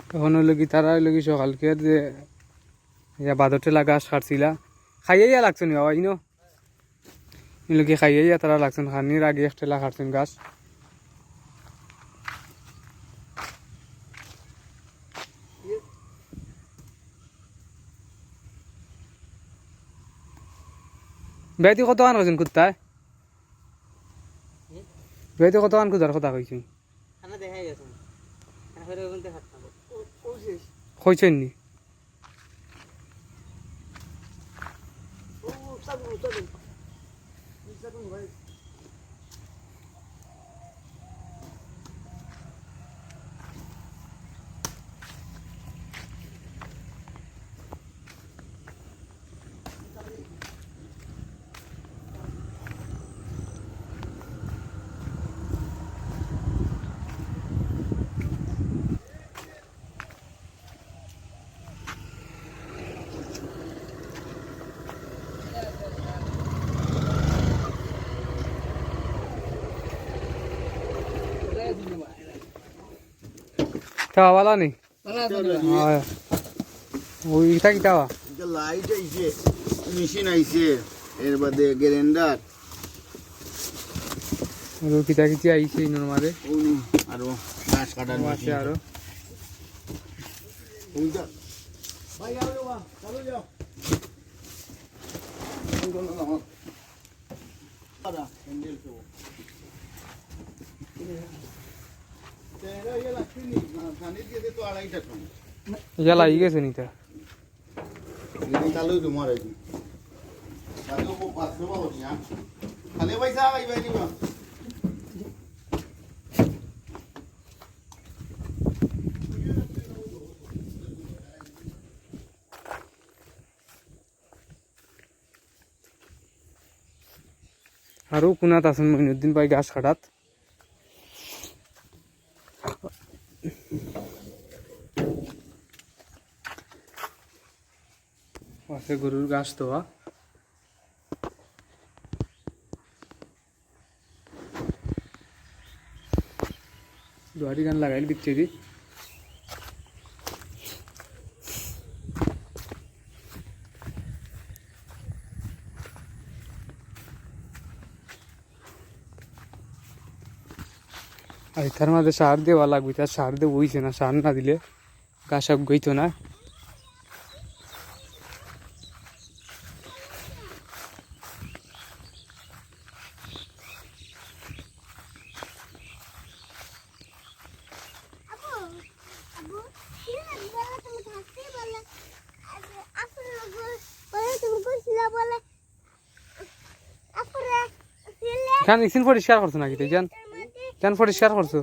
এখন হইল কি তারা হইল কি সকালকে যে বাদরটেলা গাছ কাটছিলা খাইয়া লাগছেন বাবা ইনো এগুলো কি খাইয়া তারা লাগছেন খানির আগে একটেলা কাটছেন গাছ বেটি কত আন কইছেন কুত্তায় বেটি কত আন কুদার কথা কইছেন কইছেন নি তাওয়া वाला नहीं हां वो इटा की तावा এটা লাইট আইছে মেশিন আইছে এর বাদে গ্রাইন্ডার वो किता किती आईছে ইনোর মাঝে আর গাছ কাটার আছে মেশিন আরো ওইটা ভাই যাও যাও চলো যাও আদা হ্যান্ডেল তো তেরা ये লাগছে নি জানি দিয়ে তো 2.5 টাকা ইয়া লাগি গেছে নিতা ini kalau itu mau lagi satu kupas semua bosnya kalian bisa apa ini bang আরো কোনাত আছেন মইনুদ্দিন ভাই গাছ কাটাত আছে গরুর গাছ তোয়া দুয়ারি গান লাগাইল বিচ্ছে দি আর তার মাঝে সার দেওয়া লাগবে তার সার দিয়ে বইছে না সার না দিলে গাছ সব গইতো না জান ইসিন পরিষ্কার করছো নাকি তুই জান জান পরিষ্কার করছো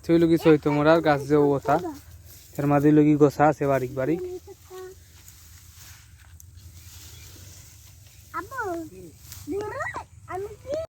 তুই লগি সই তোমার গাছ যে ওটা এর মাঝে লগি গোছা আছে বারিক বারিক